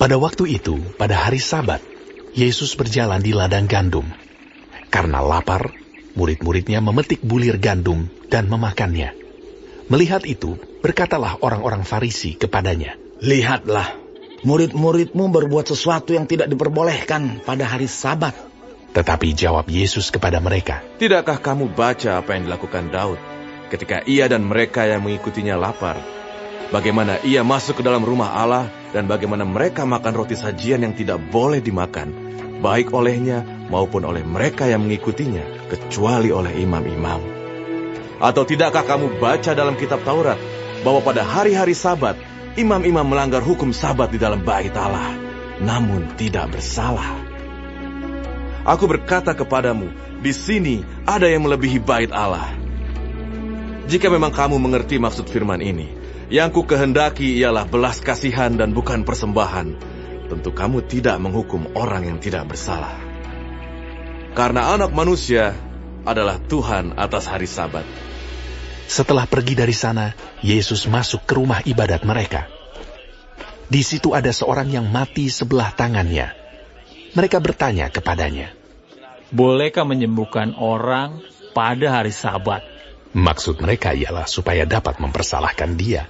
Pada waktu itu, pada hari Sabat, Yesus berjalan di ladang gandum. Karena lapar, murid-muridnya memetik bulir gandum dan memakannya. Melihat itu, berkatalah orang-orang Farisi kepadanya, "Lihatlah, murid-muridmu berbuat sesuatu yang tidak diperbolehkan pada hari Sabat." Tetapi jawab Yesus kepada mereka, "Tidakkah kamu baca apa yang dilakukan Daud ketika ia dan mereka yang mengikutinya lapar? Bagaimana ia masuk ke dalam rumah Allah dan bagaimana mereka makan roti sajian yang tidak boleh dimakan, baik olehnya maupun oleh mereka yang mengikutinya, kecuali oleh imam-imam? Atau tidakkah kamu baca dalam kitab Taurat bahwa pada hari-hari Sabat, imam-imam melanggar hukum Sabat di dalam bait Allah, namun tidak bersalah? Aku berkata kepadamu, di sini ada yang melebihi bait Allah. Jika memang kamu mengerti maksud firman ini, yang ku kehendaki ialah belas kasihan dan bukan persembahan, tentu kamu tidak menghukum orang yang tidak bersalah. Karena Anak Manusia adalah Tuhan atas hari Sabat." Setelah pergi dari sana, Yesus masuk ke rumah ibadat mereka. Di situ ada seorang yang mati sebelah tangannya. Mereka bertanya kepadanya, "Bolehkah menyembuhkan orang pada hari Sabat?" Maksud mereka ialah supaya dapat mempersalahkan dia.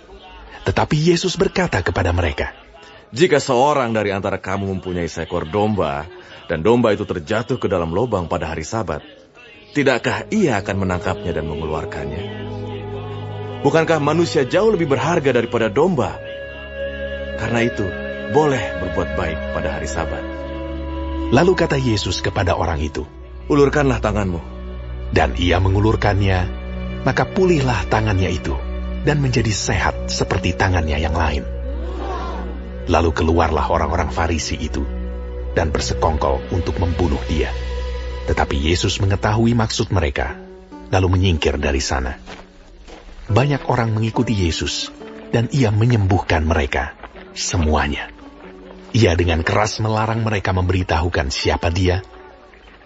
Tetapi Yesus berkata kepada mereka, Jika seorang dari antara kamu mempunyai seekor domba, dan domba itu terjatuh ke dalam lubang pada hari Sabat, tidakkah ia akan menangkapnya dan mengeluarkannya? Bukankah manusia jauh lebih berharga daripada domba? Karena itu, boleh berbuat baik pada hari Sabat. Lalu kata Yesus kepada orang itu, "Ulurkanlah tanganmu." Dan ia mengulurkannya, maka pulihlah tangannya itu, dan menjadi sehat seperti tangannya yang lain. Lalu keluarlah orang-orang Farisi itu, dan bersekongkol untuk membunuh dia. Tetapi Yesus mengetahui maksud mereka, lalu menyingkir dari sana. Banyak orang mengikuti Yesus, dan ia menyembuhkan mereka, semuanya. Ia dengan keras melarang mereka memberitahukan siapa dia,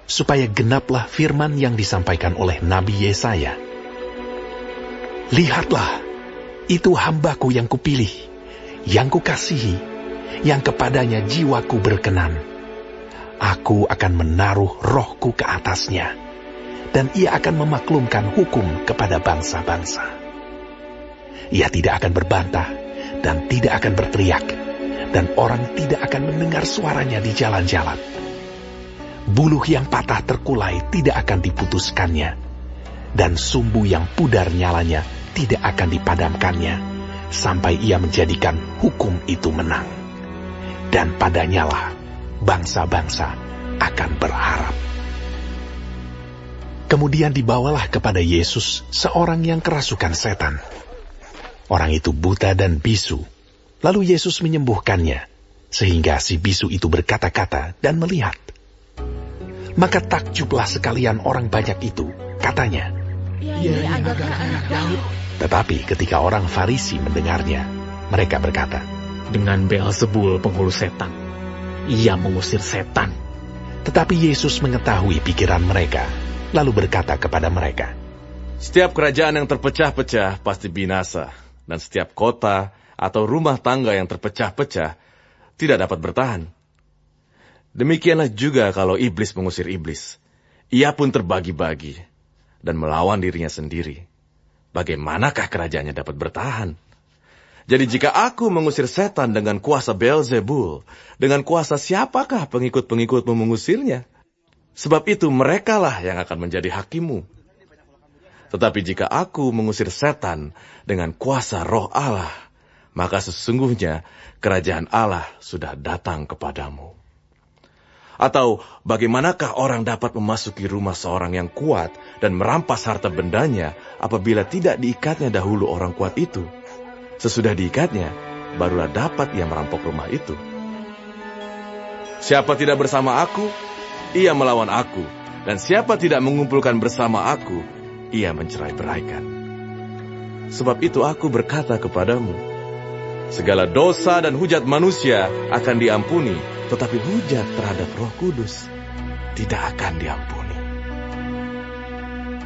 supaya genaplah firman yang disampaikan oleh Nabi Yesaya. "Lihatlah, itu hambaku yang kupilih, yang kukasihi, yang kepadanya jiwaku berkenan. Aku akan menaruh rohku ke atasnya, dan ia akan memaklumkan hukum kepada bangsa-bangsa. Ia tidak akan berbantah, dan tidak akan berteriak, dan orang tidak akan mendengar suaranya di jalan-jalan. Buluh yang patah terkulai tidak akan diputuskannya, dan sumbu yang pudar nyalanya tidak akan dipadamkannya, sampai ia menjadikan hukum itu menang. Dan padanyalah bangsa-bangsa akan berharap." Kemudian dibawalah kepada Yesus seorang yang kerasukan setan. Orang itu buta dan bisu. Lalu Yesus menyembuhkannya, sehingga si bisu itu berkata-kata dan melihat. Maka takjublah sekalian orang banyak itu, katanya, "Ia adalah anak Daud." Tetapi ketika orang Farisi mendengarnya, mereka berkata, "Dengan Beelzebul penghulu setan, ia mengusir setan." Tetapi Yesus mengetahui pikiran mereka, lalu berkata kepada mereka, Setiap kerajaan yang terpecah-pecah pasti binasa, dan setiap kota atau rumah tangga yang terpecah-pecah tidak dapat bertahan. Demikianlah juga kalau iblis mengusir iblis. Ia pun terbagi-bagi dan melawan dirinya sendiri. Bagaimanakah kerajaannya dapat bertahan? Jadi jika aku mengusir setan dengan kuasa Beelzebul, dengan kuasa siapakah pengikut-pengikutmu mengusirnya? Sebab itu merekalah yang akan menjadi hakimu. Tetapi jika aku mengusir setan dengan kuasa Roh Allah, maka sesungguhnya kerajaan Allah sudah datang kepadamu. Atau bagaimanakah orang dapat memasuki rumah seorang yang kuat dan merampas harta bendanya apabila tidak diikatnya dahulu orang kuat itu? Sesudah diikatnya, barulah dapat ia merampok rumah itu. Siapa tidak bersama aku, ia melawan aku. Dan siapa tidak mengumpulkan bersama aku, ia mencerai-beraikan. Sebab itu aku berkata kepadamu, segala dosa dan hujat manusia akan diampuni, tetapi hujat terhadap Roh Kudus tidak akan diampuni.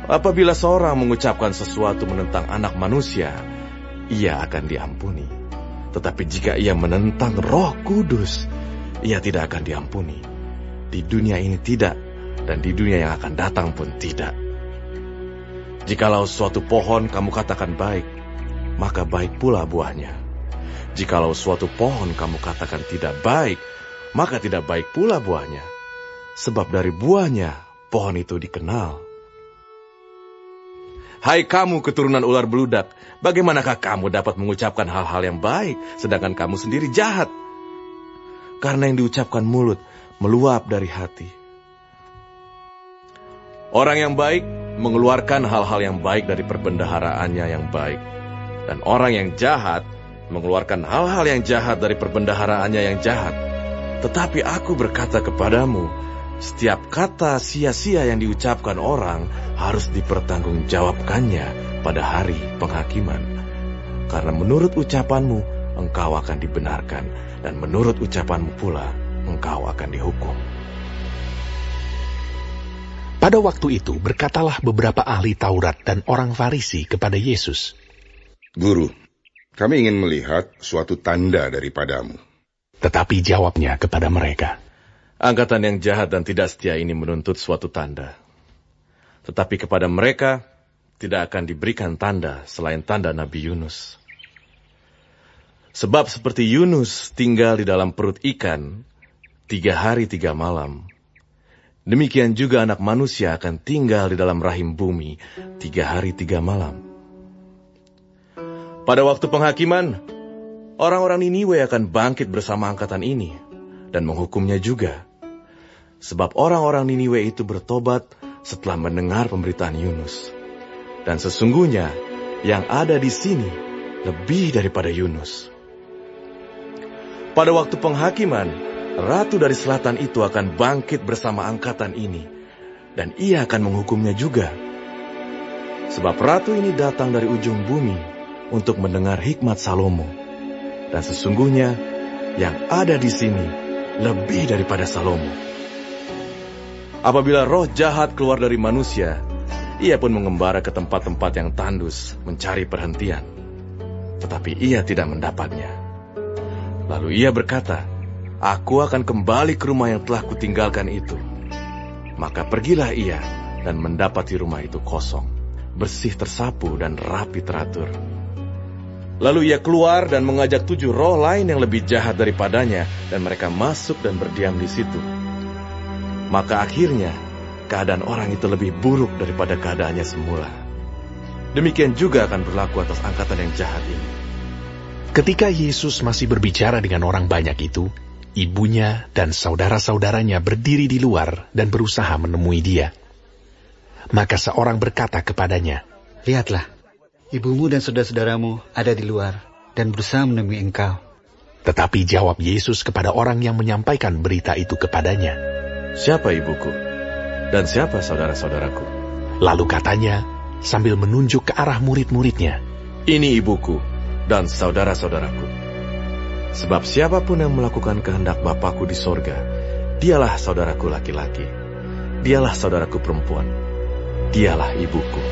Apabila seorang mengucapkan sesuatu menentang Anak Manusia, ia akan diampuni. Tetapi jika ia menentang Roh Kudus, ia tidak akan diampuni. Di dunia ini tidak, dan di dunia yang akan datang pun tidak. Jikalau suatu pohon kamu katakan baik, maka baik pula buahnya. Jikalau suatu pohon kamu katakan tidak baik, maka tidak baik pula buahnya. Sebab dari buahnya pohon itu dikenal. Hai kamu keturunan ular beludak, bagaimanakah kamu dapat mengucapkan hal-hal yang baik, sedangkan kamu sendiri jahat? Karena yang diucapkan mulut meluap dari hati. Orang yang baik mengeluarkan hal-hal yang baik dari perbendaharaannya yang baik. Dan orang yang jahat mengeluarkan hal-hal yang jahat dari perbendaharaannya yang jahat. Tetapi aku berkata kepadamu, setiap kata sia-sia yang diucapkan orang harus dipertanggungjawabkannya pada hari penghakiman. Karena menurut ucapanmu, engkau akan dibenarkan, dan menurut ucapanmu pula, engkau akan dihukum. Pada waktu itu berkatalah beberapa ahli Taurat dan orang Farisi kepada Yesus, Guru, kami ingin melihat suatu tanda daripadamu. Tetapi jawabnya kepada mereka, Angkatan yang jahat dan tidak setia ini menuntut suatu tanda. Tetapi kepada mereka tidak akan diberikan tanda selain tanda Nabi Yunus. Sebab seperti Yunus tinggal di dalam perut ikan 3 hari 3 malam, demikian juga Anak Manusia akan tinggal di dalam rahim bumi 3 hari 3 malam. Pada waktu penghakiman, orang-orang Niniwe akan bangkit bersama angkatan ini dan menghukumnya juga. Sebab orang-orang Niniwe itu bertobat setelah mendengar pemberitaan Yunus. Dan sesungguhnya yang ada di sini lebih daripada Yunus. Pada waktu penghakiman, ratu dari selatan itu akan bangkit bersama angkatan ini, dan ia akan menghukumnya juga. Sebab ratu ini datang dari ujung bumi untuk mendengar hikmat Salomo. Dan sesungguhnya yang ada di sini lebih daripada Salomo. Apabila roh jahat keluar dari manusia, ia pun mengembara ke tempat-tempat yang tandus mencari perhentian. Tetapi ia tidak mendapatnya. Lalu ia berkata, Aku akan kembali ke rumah yang telah kutinggalkan itu. Maka pergilah ia dan mendapati rumah itu kosong, bersih tersapu dan rapi teratur. Lalu ia keluar dan mengajak 7 roh lain yang lebih jahat daripadanya, dan mereka masuk dan berdiam di situ. Maka akhirnya, keadaan orang itu lebih buruk daripada keadaannya semula. Demikian juga akan berlaku atas angkatan yang jahat ini. Ketika Yesus masih berbicara dengan orang banyak itu, ibunya dan saudara-saudaranya berdiri di luar dan berusaha menemui dia. Maka seorang berkata kepadanya, Lihatlah, ibumu dan saudara-saudaramu ada di luar dan berusaha menemui engkau. Tetapi jawab Yesus kepada orang yang menyampaikan berita itu kepadanya, Siapa ibuku? Dan siapa saudara-saudaraku? Lalu katanya, sambil menunjuk ke arah murid-muridnya, Ini ibuku dan saudara-saudaraku. Sebab siapapun yang melakukan kehendak Bapakku di sorga, dialah saudaraku laki-laki, dialah saudaraku perempuan, dialah ibuku.